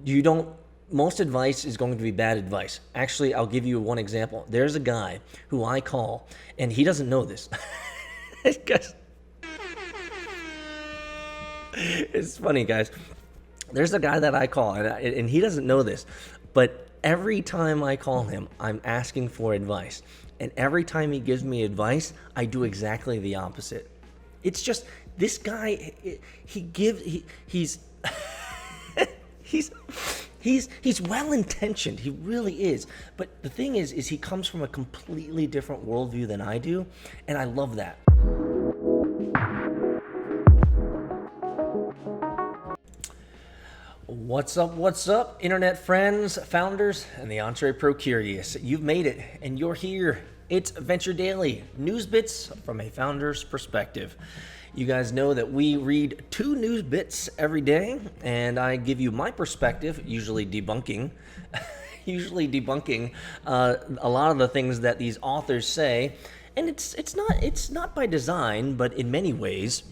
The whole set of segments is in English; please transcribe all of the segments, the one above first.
you don't, most advice is going to be bad advice. Actually, I'll give you one example. There's a guy who I call, and he doesn't know this. Guys, it's funny, guys. There's a guy that I call, and he doesn't know this, but every time I call him, I'm asking for advice. And every time he gives me advice, I do exactly the opposite. It's just, this guy, he's he's well-intentioned. He really is. But the thing is he comes from a completely different worldview than I do, and I love that. What's up, internet friends, founders, and the Entre-Pro Curious? You've made it, and you're here. It's Venture Daily, news bits from a founder's perspective. You guys know that we read 2 news bits every day, and I give you my perspective, usually debunking a lot of the things that these authors say. And it's not by design, but in many ways,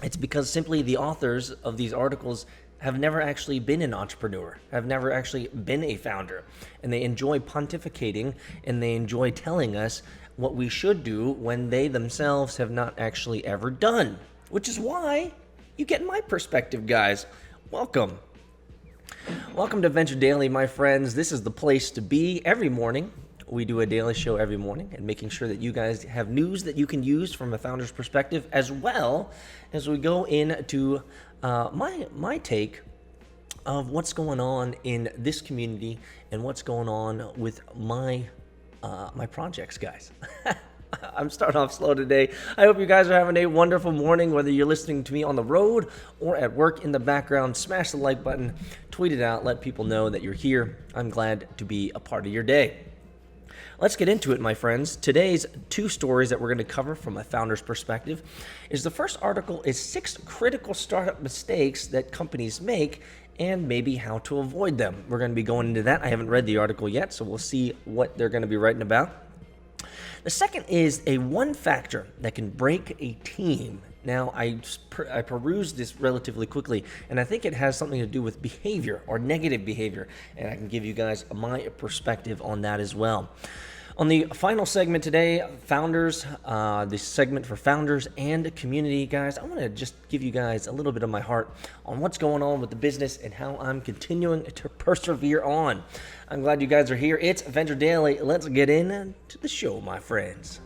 it's because simply the authors of these articles have never actually been an entrepreneur, have never actually been a founder, and they enjoy pontificating, and they enjoy telling us what we should do when they themselves have not actually ever done, which is why you get my perspective, guys. Welcome. Welcome to Venture Daily, my friends. This is the place to be. Every morning, we do a daily show every morning, and making sure that you guys have news that you can use from a founder's perspective, as well as we go into my take of what's going on in this community and what's going on with my projects, guys. I'm starting off slow today. I hope you guys are having a wonderful morning, whether you're listening to me on the road or at work in the background. Smash the like button, tweet it out, let people know that you're here. I'm glad to be a part of your day. Let's get into it, my friends. Today's 2 stories that we're going to cover from a founder's perspective is, the first article is 6 critical startup mistakes that companies make and maybe how to avoid them. We're going to be going into that. I haven't read the article yet, so we'll see what they're going to be writing about. The second is a 1 factor that can break a team. Now, I perused this relatively quickly, and I think it has something to do with behavior or negative behavior, and I can give you guys my perspective on that as well. On the final segment today, founders, the segment for founders and community, guys, I want to just give you guys a little bit of my heart on what's going on with the business and how I'm continuing to persevere on. I'm glad you guys are here. It's Venture Daily. Let's get into the show, my friends.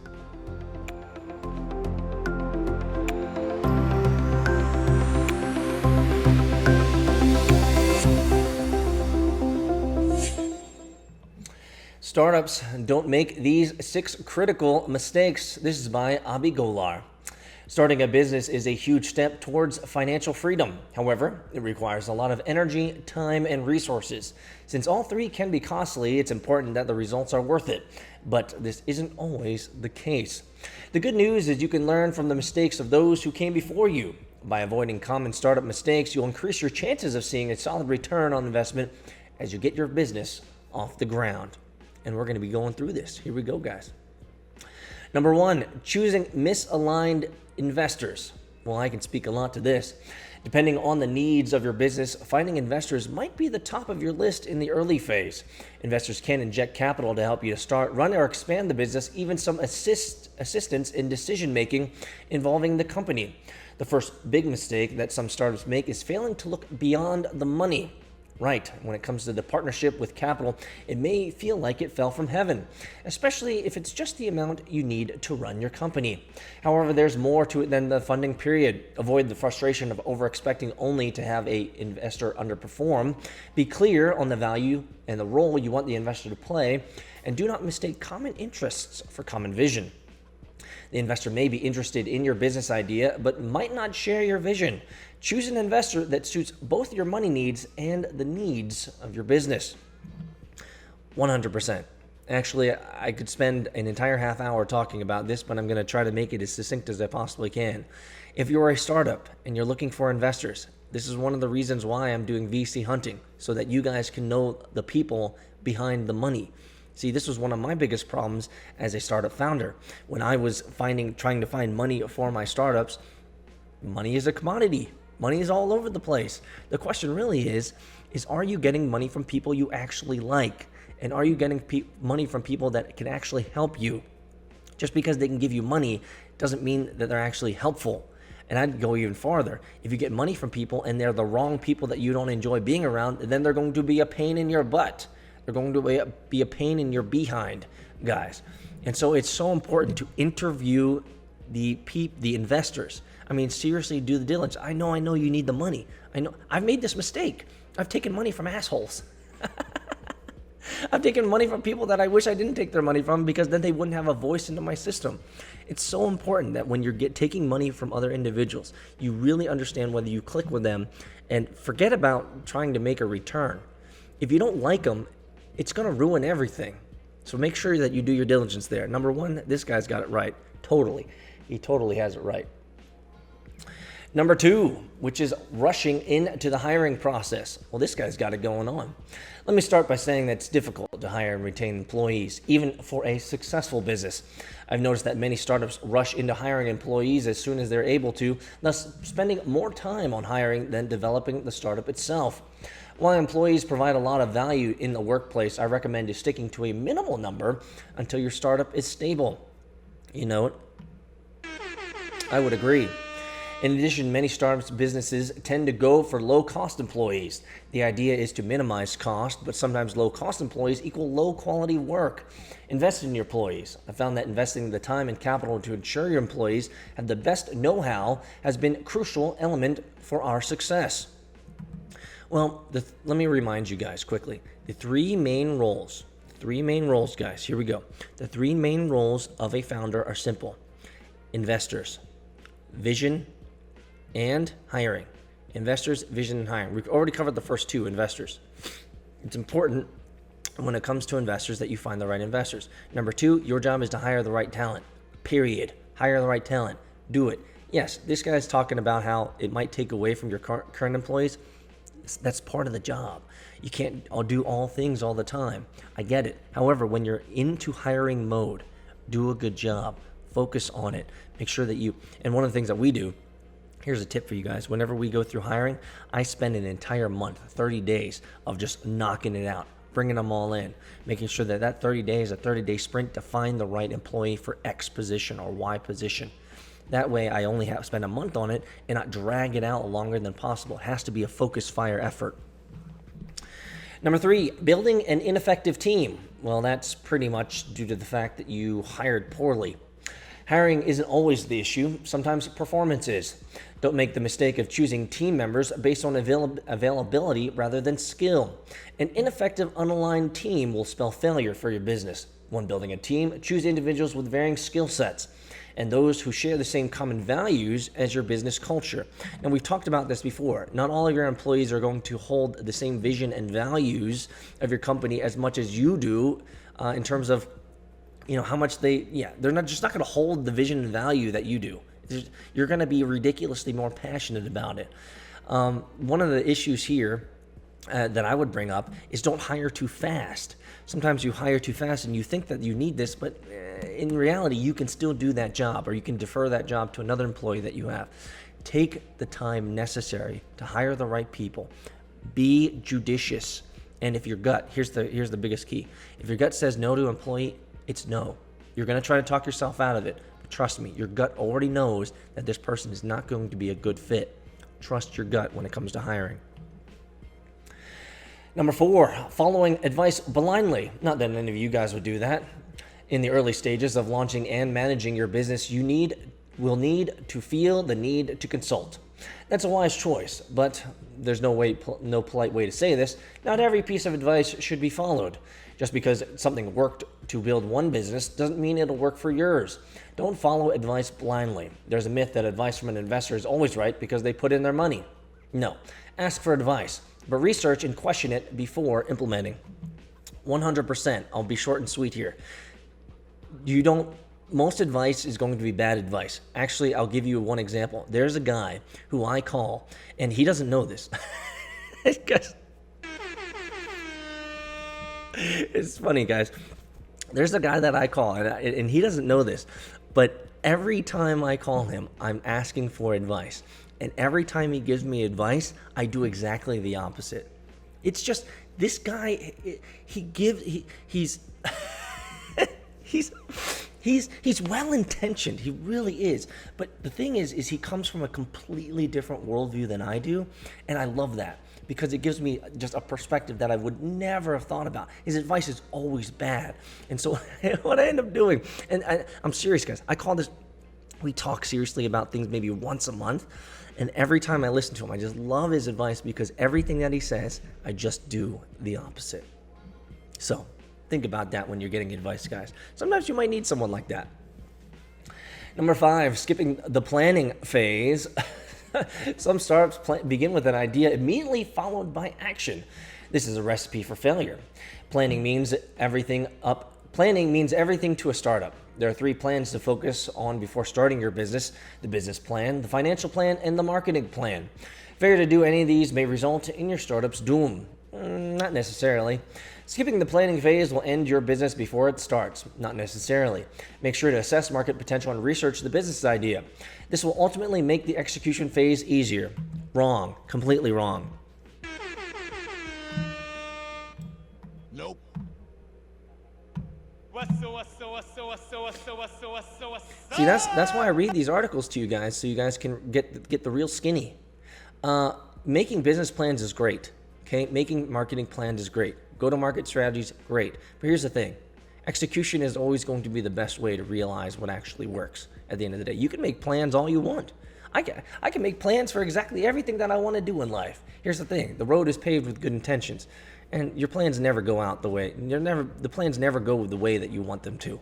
Startups don't make these 6 critical mistakes. This is by Abi Golar. Starting a business is a huge step towards financial freedom. However, it requires a lot of energy, time, and resources. Since all 3 can be costly, it's important that the results are worth it. But this isn't always the case. The good news is you can learn from the mistakes of those who came before you. By avoiding common startup mistakes, you'll increase your chances of seeing a solid return on investment as you get your business off the ground. And we're going to be going through this. Here we go, guys. Number 1, choosing misaligned investors. Well, I can speak a lot to this. Depending on the needs of your business, finding investors might be the top of your list in the early phase. Investors can inject capital to help you to start, run, or expand the business, even some assistance in decision-making involving the company. The first big mistake that some startups make is failing to look beyond the money. Right, when it comes to the partnership with capital, it may feel like it fell from heaven, especially if it's just the amount you need to run your company. However, there's more to it than the funding period. Avoid the frustration of over-expecting only to have an investor underperform. Be clear on the value and the role you want the investor to play, and do not mistake common interests for common vision. The investor may be interested in your business idea, but might not share your vision. Choose an investor that suits both your money needs and the needs of your business. 100%. Actually, I could spend an entire half hour talking about this, but I'm going to try to make it as succinct as I possibly can. If you're a startup and you're looking for investors, this is one of the reasons why I'm doing VC hunting, so that you guys can know the people behind the money. See, this was one of my biggest problems as a startup founder. When I was trying to find money for my startups, money is a commodity. Money is all over the place. The question really is is, are you getting money from people you actually like? And are you getting money from people that can actually help you? Just because they can give you money doesn't mean that they're actually helpful. And I'd go even farther. If you get money from people and they're the wrong people that you don't enjoy being around, then they're going to be a pain in your butt. They're going to be a pain in your behind, guys. And so it's so important to interview the investors. I mean, seriously, do the diligence. I know you need the money. I know I've made this mistake. I've taken money from assholes. I've taken money from people that I wish I didn't take their money from, because then they wouldn't have a voice into my system. It's so important that when you're taking money from other individuals, you really understand whether you click with them, and forget about trying to make a return. If you don't like them, it's going to ruin everything. So make sure that you do your diligence there. Number one, this guy's got it right. Totally. He totally has it right. Number two, which is rushing into the hiring process. Well, this guy's got it going on. Let me start by saying that it's difficult to hire and retain employees, even for a successful business. I've noticed that many startups rush into hiring employees as soon as they're able to, thus spending more time on hiring than developing the startup itself. While employees provide a lot of value in the workplace, I recommend sticking to a minimal number until your startup is stable. You know, I would agree. In addition, many startups businesses tend to go for low-cost employees. The idea is to minimize cost, but sometimes low-cost employees equal low-quality work. Invest in your employees. I found that investing the time and capital to ensure your employees have the best know-how has been a crucial element for our success. Well, let me remind you guys quickly. The three main roles, guys. Here we go. The three main roles of a founder are simple: investors, vision, and hiring. Investors, vision, and hiring. We've already covered the first two, investors. It's important when it comes to investors that you find the right investors. Number two, your job is to hire the right talent. Period. Hire the right talent. Do it. Yes, this guy's talking about how it might take away from your current employees. That's part of the job. You can't do all things all the time. I get it. However, when you're into hiring mode, do a good job. Focus on it. Make sure that and one of the things that we do, here's a tip for you guys. Whenever we go through hiring, I spend an entire month, 30 days of just knocking it out, bringing them all in, making sure that 30 days, a 30-day sprint to find the right employee for X position or Y position. That way I only have to spend a month on it and not drag it out longer than possible. It has to be a focus fire effort. Number three, building an ineffective team. Well, that's pretty much due to the fact that you hired poorly. Hiring isn't always the issue. Sometimes performance is. Don't make the mistake of choosing team members based on availability rather than skill. An ineffective, unaligned team will spell failure for your business. When building a team, choose individuals with varying skill sets and those who share the same common values as your business culture. And we've talked about this before. Not all of your employees are going to hold the same vision and values of your company as much as you do in terms of how much they're just not going to hold the vision and value that you do. You're going to be ridiculously more passionate about it. One of the issues here that I would bring up is don't hire too fast. Sometimes you hire too fast and you think that you need this, but in reality, you can still do that job, or you can defer that job to another employee that you have. Take the time necessary to hire the right people. Be judicious. And if your gut, here's the biggest key. If your gut says no to an employee, it's no. You're going to try to talk yourself out of it. But trust me, your gut already knows that this person is not going to be a good fit. Trust your gut when it comes to hiring. Number four, following advice blindly. Not that any of you guys would do that. In the early stages of launching and managing your business, you will need to feel the need to consult. That's a wise choice, but there's no polite way to say this. Not every piece of advice should be followed. Just because something worked to build one business doesn't mean it'll work for yours. Don't follow advice blindly. There's a myth that advice from an investor is always right because they put in their money. No. Ask for advice, but research and question it before implementing. 100%. I'll be short and sweet here. Most advice is going to be bad advice. Actually, I'll give you one example. There's a guy who I call, and he doesn't know this. It's funny, guys. There's a guy that I call, and he doesn't know this, but every time I call him, I'm asking for advice. And every time he gives me advice, I do exactly the opposite. It's just this guy. He's he's well intentioned. He really is. But the thing is he comes from a completely different worldview than I do, and I love that because it gives me just a perspective that I would never have thought about. His advice is always bad, and so what I end up doing, and I'm serious, guys. I call this. We talk seriously about things maybe once a month, and every time I listen to him, I just love his advice because everything that he says, I just do the opposite. So think about that when you're getting advice, guys. Sometimes you might need someone like that. Number 5, skipping the planning phase. Some startups begin with an idea immediately followed by action. This is a recipe for failure. Planning means everything to a startup. There are 3 plans to focus on before starting your business: the business plan, the financial plan, and the marketing plan. Failure to do any of these may result in your startup's doom. Not necessarily. Skipping the planning phase will end your business before it starts. Not necessarily. Make sure to assess market potential and research the business idea. This will ultimately make the execution phase easier. Wrong. Completely wrong. Nope. See, that's why I read these articles to you guys, so you guys can get the real skinny. Making business plans is great. Okay, making marketing plans is great. Go-to-market strategies, great. But here's the thing. Execution is always going to be the best way to realize what actually works at the end of the day. You can make plans all you want. I can make plans for exactly everything that I want to do in life. Here's the thing. The road is paved with good intentions. And your plans never go out the way. The plans never go the way that you want them to.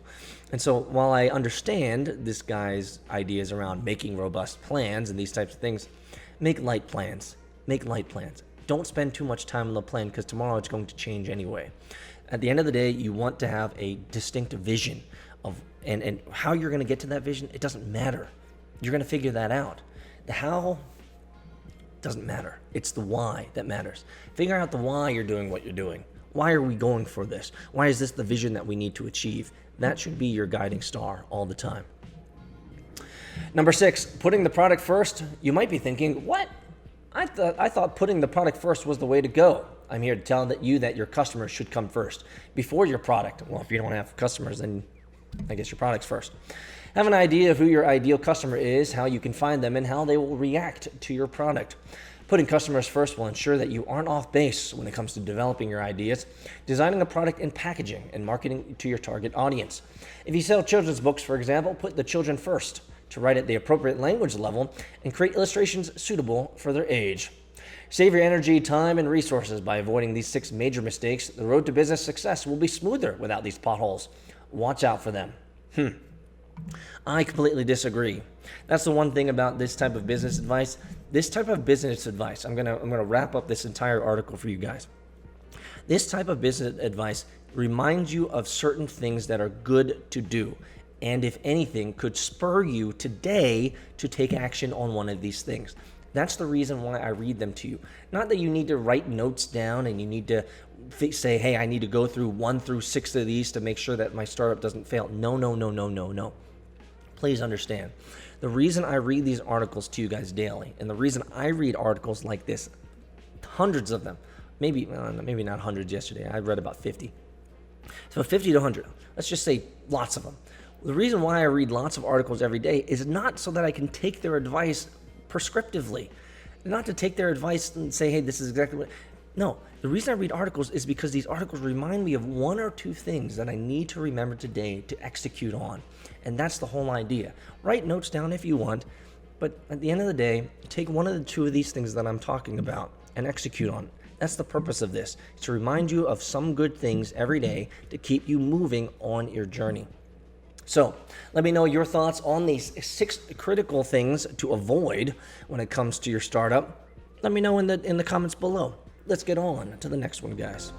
And so while I understand this guy's ideas around making robust plans and these types of things, make light plans. Make light plans. Don't spend too much time on the plan because tomorrow it's going to change anyway. At the end of the day, you want to have a distinct vision of and how you're going to get to that vision. It doesn't matter. You're going to figure that out. The how doesn't matter. It's the why that matters. Figure out the why you're doing what you're doing. Why are we going for this? Why is this the vision that we need to achieve? That should be your guiding star all the time. Number 6, putting the product first. You might be thinking, what? I thought putting the product first was the way to go. I'm here to tell you that your customers should come first before your product. Well, if you don't have customers, then I guess your product's first. Have an idea of who your ideal customer is, how you can find them, and how they will react to your product. Putting customers first will ensure that you aren't off base when it comes to developing your ideas, designing a product and packaging, and marketing to your target audience. If you sell children's books, for example, put the children first to write at the appropriate language level and create illustrations suitable for their age. Save your energy, time, and resources by avoiding these 6 major mistakes. The road to business success will be smoother without these potholes. Watch out for them. I completely disagree. That's the one thing about this type of business advice. This type of business advice, I'm gonna wrap up this entire article for you guys. This type of business advice reminds you of certain things that are good to do, and if anything, could spur you today to take action on one of these things. That's the reason why I read them to you. Not that you need to write notes down and you need to say, hey, I need to go through 1 through 6 of these to make sure that my startup doesn't fail. No. Please understand. The reason I read these articles to you guys daily, and the reason I read articles like this, hundreds of them, maybe not hundreds yesterday, I read about 50. So 50 to 100, let's just say lots of them. The reason why I read lots of articles every day is not so that I can take their advice prescriptively, not to take their advice and say, hey, this is exactly what. No, the reason I read articles is because these articles remind me of 1 or 2 things that I need to remember today to execute on. And that's the whole idea. Write notes down if you want, but at the end of the day, take 1 of the 2 of these things that I'm talking about and execute on. That's the purpose of this. It's to remind you of some good things every day to keep you moving on your journey. So let me know your thoughts on these 6 critical things to avoid when it comes to your startup. Let me know in the comments below. Let's get on to the next one, guys.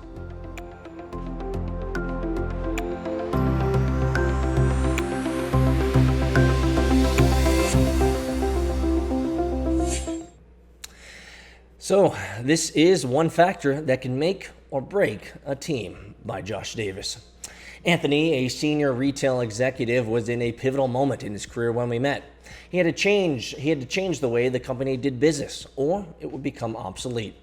So this is one factor that can make or break a team by Josh Davis. Anthony, a senior retail executive, was in a pivotal moment in his career when we met. He had to change the way the company did business, or it would become obsolete.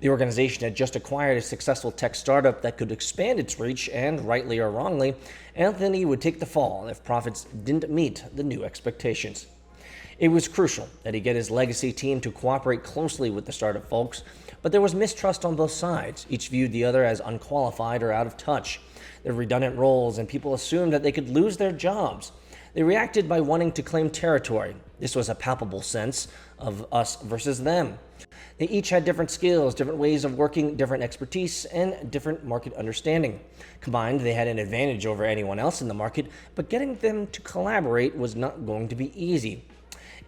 The organization had just acquired a successful tech startup that could expand its reach, and rightly or wrongly, Anthony would take the fall if profits didn't meet the new expectations. It was crucial that he get his legacy team to cooperate closely with the startup folks, but there was mistrust on both sides. Each viewed the other as unqualified or out of touch. There were redundant roles, and people assumed that they could lose their jobs. They reacted by wanting to claim territory. This was a palpable sense of us versus them. They each had different skills, different ways of working, different expertise, and different market understanding. Combined, they had an advantage over anyone else in the market, but getting them to collaborate was not going to be easy.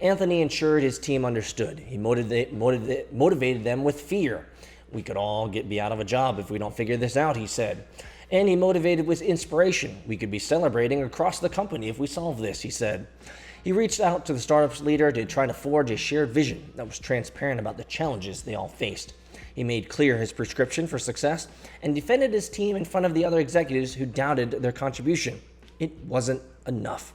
Anthony ensured his team understood. He motivated them with fear. We could all be out of a job if we don't figure this out, he said. And he motivated with inspiration. We could be celebrating across the company if we solve this, he said. He reached out to the startup's leader to try to forge a shared vision that was transparent about the challenges they all faced. He made clear his prescription for success and defended his team in front of the other executives who doubted their contribution. It wasn't enough.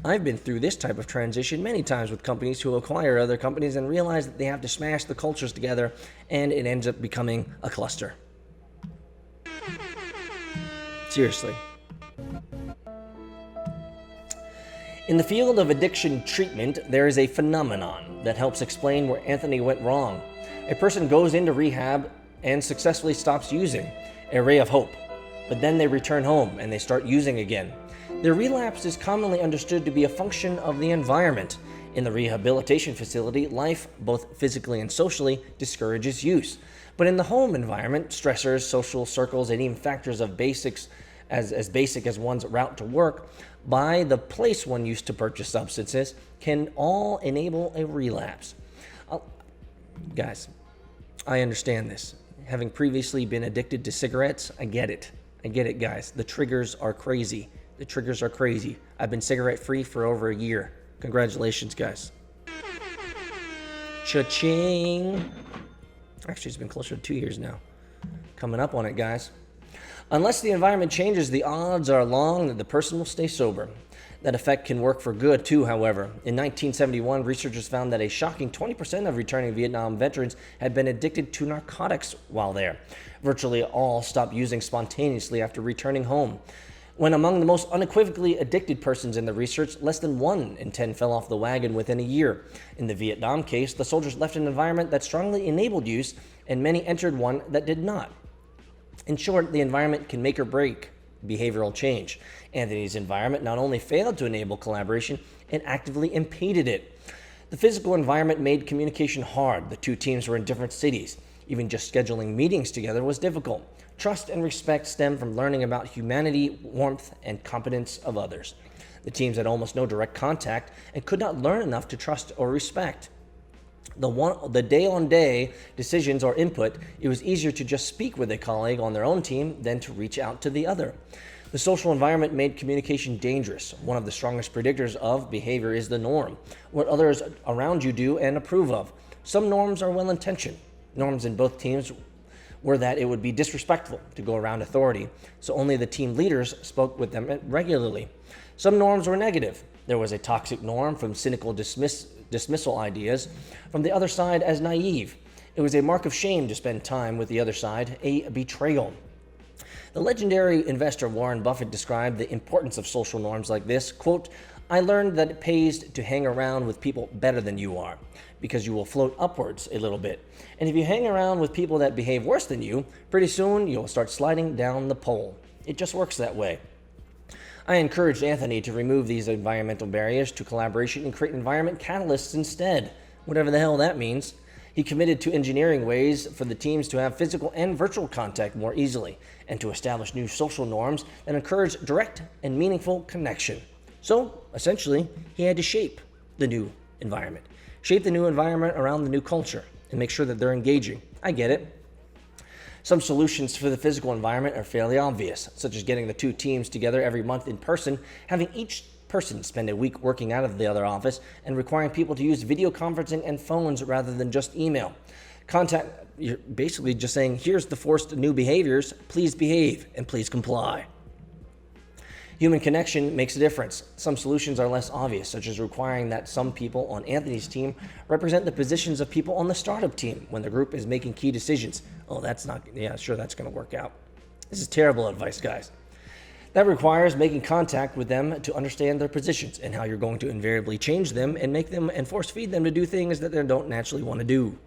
I've been through this type of transition many times with companies who acquire other companies and realize that they have to smash the cultures together, and it ends up becoming a cluster. Seriously. In the field of addiction treatment, there is a phenomenon that helps explain where Anthony went wrong. A person goes into rehab and successfully stops using, a ray of hope. But then they return home and they start using again. Their relapse is commonly understood to be a function of the environment. In the rehabilitation facility, life, both physically and socially, discourages use. But in the home environment, stressors, social circles, and even factors of basics as basic as one's route to work, by the place one used to purchase substances, can all enable a relapse. Guys, I understand this. Having previously been addicted to cigarettes, I get it. I get it, guys. The triggers are crazy. The triggers are crazy. I've been cigarette-free for over a year. Congratulations, guys. Cha-ching. Actually, it's been closer to 2 years now. Coming up on it, guys. Unless the environment changes, the odds are long that the person will stay sober. That effect can work for good, too, however. In 1971, researchers found that a shocking 20% of returning Vietnam veterans had been addicted to narcotics while there. Virtually all stopped using spontaneously after returning home. When among the most unequivocally addicted persons in the research, less than 1 in 10 fell off the wagon within a year. In the Vietnam case, the soldiers left an environment that strongly enabled use, and many entered one that did not. In short, the environment can make or break behavioral change. Anthony's environment not only failed to enable collaboration, it actively impeded it. The physical environment made communication hard. The two teams were in different cities. Even just scheduling meetings together was difficult. Trust and respect stem from learning about humanity, warmth, and competence of others. The teams had almost no direct contact and could not learn enough to trust or respect. The day-on-day decisions or input, it was easier to just speak with a colleague on their own team than to reach out to the other. The social environment made communication dangerous. One of the strongest predictors of behavior is the norm, what others around you do and approve of. Some norms are well-intentioned. Norms in both teams were that it would be disrespectful to go around authority, so only the team leaders spoke with them regularly. Some norms were negative. There was a toxic norm from cynical dismissal ideas from the other side as naive. It was a mark of shame to spend time with the other side, a betrayal. The legendary investor Warren Buffett described the importance of social norms like this, quote, "I learned that it pays to hang around with people better than you are, because you will float upwards a little bit. And if you hang around with people that behave worse than you, pretty soon you'll start sliding down the pole. It just works that way." I encouraged Anthony to remove these environmental barriers to collaboration and create environment catalysts instead, whatever the hell that means. He committed to engineering ways for the teams to have physical and virtual contact more easily, and to establish new social norms that encourage direct and meaningful connection. So, essentially, he had to shape the new environment. Shape the new environment around the new culture, and make sure that they're engaging. I get it. Some solutions for the physical environment are fairly obvious, such as getting the two teams together every month in person, having each person spend a week working out of the other office, and requiring people to use video conferencing and phones rather than just email. You're basically just saying, here's the forced new behaviors, please behave and please comply. Human connection makes a difference. Some solutions are less obvious, such as requiring that some people on Anthony's team represent the positions of people on the startup team when the group is making key decisions. Oh, that's not, yeah, sure, that's going to work out. This is terrible advice, guys. That requires making contact with them to understand their positions and how you're going to invariably change them and make them and force feed them to do things that they don't naturally want to do.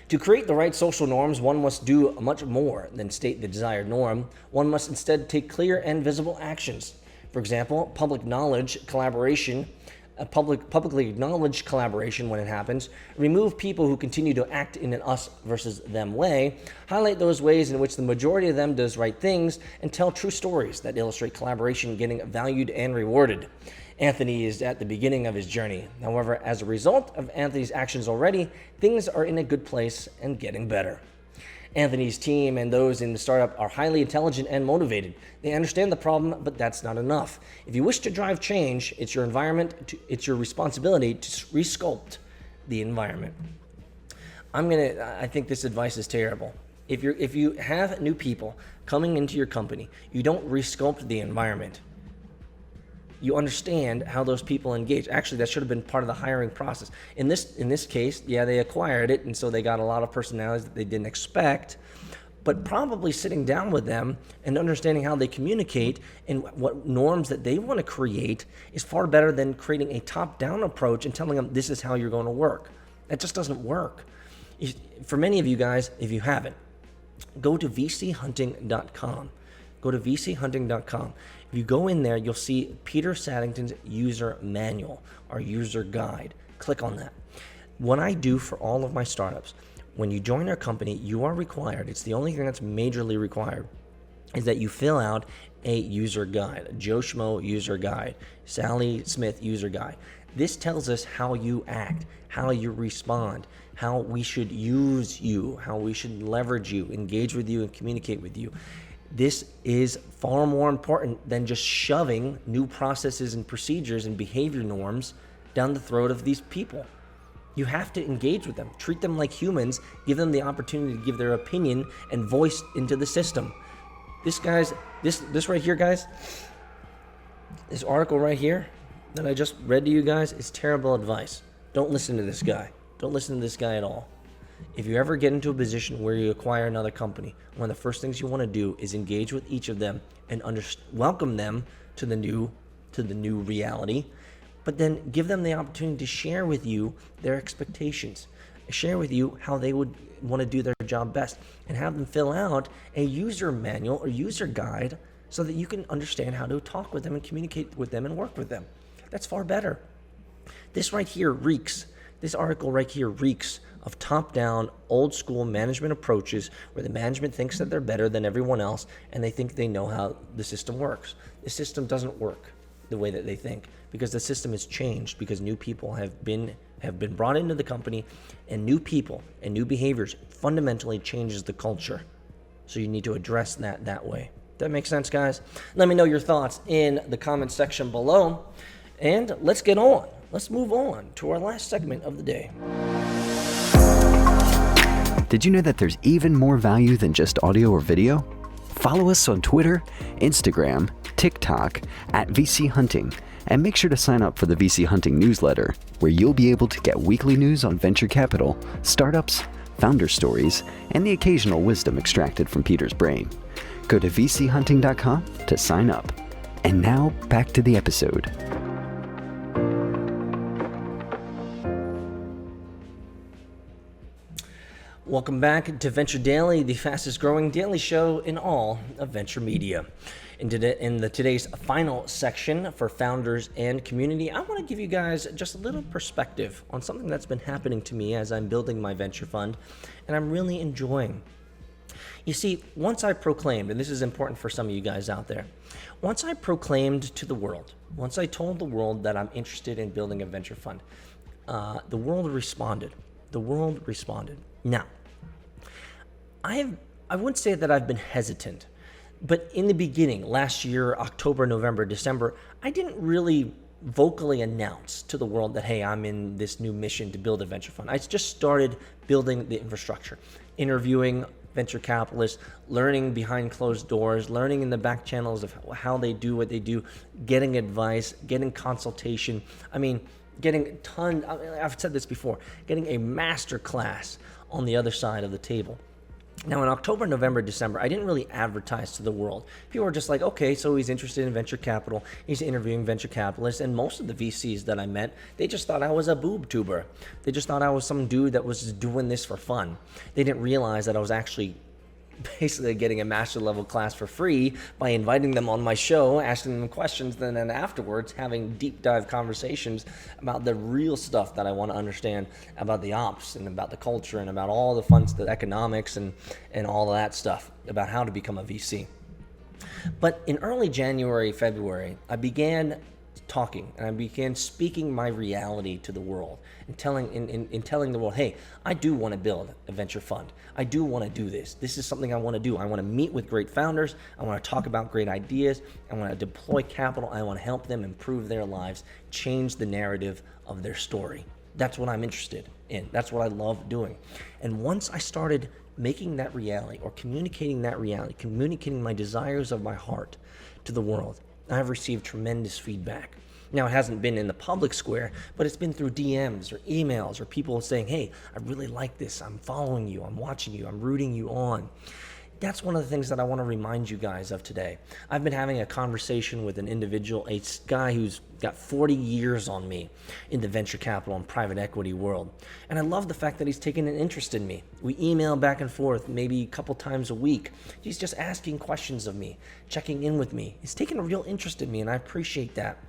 To create the right social norms, one must do much more than state the desired norm. One must instead take clear and visible actions. For example, publicly acknowledge collaboration when it happens, remove people who continue to act in an us versus them way, highlight those ways in which the majority of them does right things, and tell true stories that illustrate collaboration getting valued and rewarded. Anthony is at the beginning of his journey. However, as a result of Anthony's actions already, things are in a good place and getting better. Anthony's team and those in the startup are highly intelligent and motivated. They understand the problem, but that's not enough. If you wish to drive change, it's your your responsibility to resculpt the environment. I think this advice is terrible. If you have new people coming into your company, you don't resculpt the environment. You understand how those people engage. Actually, that should have been part of the hiring process. In this case, yeah, they acquired it, and so they got a lot of personalities that they didn't expect. But probably sitting down with them and understanding how they communicate and what norms that they want to create is far better than creating a top-down approach and telling them this is how you're going to work. That just doesn't work. For many of you guys, if you haven't, go to vchunting.com. Go to vchunting.com. If you go in there, you'll see Peter Saddington's user manual, our user guide. Click on that. What I do for all of my startups, when you join our company, you are required, it's the only thing that's majorly required, is that you fill out a user guide, a Joe Schmo user guide, Sally Smith user guide. This tells us how you act, how you respond, how we should use you, how we should leverage you, engage with you, and communicate with you. This is far more important than just shoving new processes and procedures and behavior norms down the throat of these people. You have to engage with them, treat them like humans, give them the opportunity to give their opinion and voice into the system. This right here, guys, this article right here that I just read to you guys is terrible advice. Don't listen to this guy. Don't listen to this guy at all. If you ever get into a position where you acquire another company, one of the first things you want to do is engage with each of them and welcome them to the new reality, but then give them the opportunity to share with you their expectations, share with you how they would want to do their job best, and have them fill out a user manual or user guide so that you can understand how to talk with them and communicate with them and work with them. That's far better. This article right here reeks of top-down, old-school management approaches where the management thinks that they're better than everyone else and they think they know how the system works. The system doesn't work the way that they think because the system has changed, because new people have been brought into the company, and new people and new behaviors fundamentally changes the culture. So you need to address that way. That makes sense, guys? Let me know your thoughts in the comments section below, and let's get on. Let's move on to our last segment of the day. Did you know that there's even more value than just audio or video? Follow us on Twitter, Instagram, TikTok at VC Hunting, and make sure to sign up for the VC Hunting newsletter, where you'll be able to get weekly news on venture capital, startups, founder stories, and the occasional wisdom extracted from Peter's brain. Go to vchunting.com to sign up. And now, back to the episode. Welcome back to Venture Daily, the fastest growing daily show in all of venture media. In today's final section for founders and community, I want to give you guys just a little perspective on something that's been happening to me as I'm building my venture fund, and I'm really enjoying. You see, once I proclaimed, and this is important for some of you guys out there, once I proclaimed to the world, once I told the world that I'm interested in building a venture fund, the world responded. Now, I wouldn't say that I've been hesitant, but in the beginning, last year, October, November, December, I didn't really vocally announce to the world that, hey, I'm in this new mission to build a venture fund. I just started building the infrastructure, interviewing venture capitalists, learning behind closed doors, learning in the back channels of how they do what they do, getting advice, getting consultation. I mean, getting I've said this before, getting a master class on the other side of the table. Now, in October, November, December, I didn't really advertise to the world. People were just like, okay, so he's interested in venture capital. He's interviewing venture capitalists. And most of the VCs that I met, they just thought I was a boob tuber. They just thought I was some dude that was just doing this for fun. They didn't realize that I was actually basically getting a master level class for free by inviting them on my show, asking them questions, and then afterwards having deep dive conversations about the real stuff that I want to understand about the ops and about the culture and about all the fun stuff, the economics and all of that stuff about how to become a VC. But in early January, February, I began talking and I began speaking my reality to the world and telling the world, hey, I do want to build a venture fund. I do want to do this. This is something I want to do. I want to meet with great founders. I want to talk about great ideas. I want to deploy capital. I want to help them improve their lives, change the narrative of their story. That's what I'm interested in. That's what I love doing. And once I started making that reality or communicating that reality, communicating my desires of my heart to the world, I've received tremendous feedback. Now, it hasn't been in the public square, but it's been through DMs or emails or people saying, hey, I really like this. I'm following you. I'm watching you. I'm rooting you on. That's one of the things that I want to remind you guys of today. I've been having a conversation with an individual, a guy who's got 40 years on me in the venture capital and private equity world. And I love the fact that he's taken an interest in me. We email back and forth maybe a couple times a week. He's just asking questions of me, checking in with me. He's taken a real interest in me, and I appreciate that.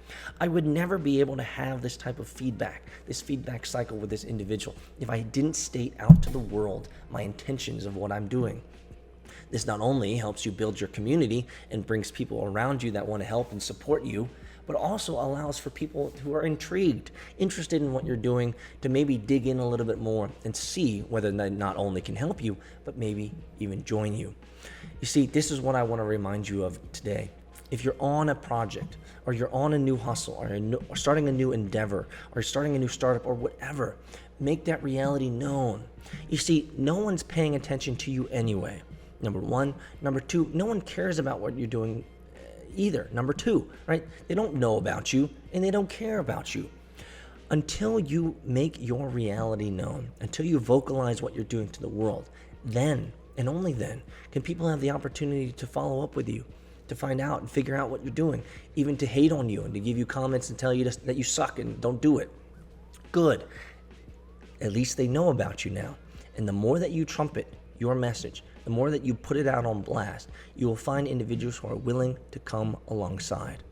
I would never be able to have this type of feedback, this feedback cycle with this individual, if I didn't state out to the world my intentions of what I'm doing. This not only helps you build your community and brings people around you that want to help and support you, but also allows for people who are intrigued, interested in what you're doing, to maybe dig in a little bit more and see whether they not only can help you, but maybe even join you. You see, this is what I want to remind you of today. If you're on a project, or you're on a new hustle, or starting a new endeavor, or starting a new startup, or whatever, make that reality known. You see, no one's paying attention to you anyway. Number one. Number two, no one cares about what you're doing either. Number two, right? They don't know about you and they don't care about you. Until you make your reality known, until you vocalize what you're doing to the world, then and only then can people have the opportunity to follow up with you, to find out and figure out what you're doing, even to hate on you and to give you comments and tell you that you suck and don't do it. Good. At least they know about you now. And the more that you trumpet your message, the more that you put it out on blast, you will find individuals who are willing to come alongside.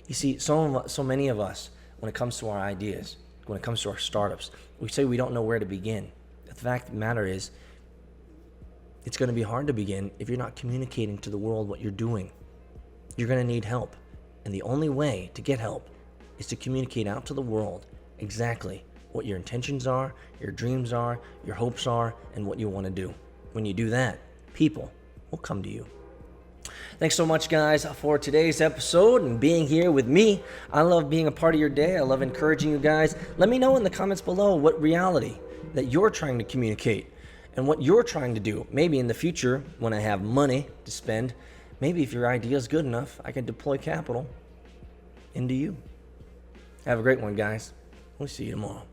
You see, so many of us, when it comes to our ideas, when it comes to our startups, we say we don't know where to begin. The fact of the matter is, it's going to be hard to begin if you're not communicating to the world what you're doing. You're going to need help. And the only way to get help is to communicate out to the world exactly what your intentions are, your dreams are, your hopes are, and what you want to do. When you do that, people will come to you. Thanks so much, guys, for today's episode and being here with me. I love being a part of your day. I love encouraging you guys. Let me know in the comments below what reality that you're trying to communicate and what you're trying to do. Maybe in the future, when I have money to spend, maybe if your idea is good enough, I can deploy capital into you. Have a great one, guys. We'll see you tomorrow.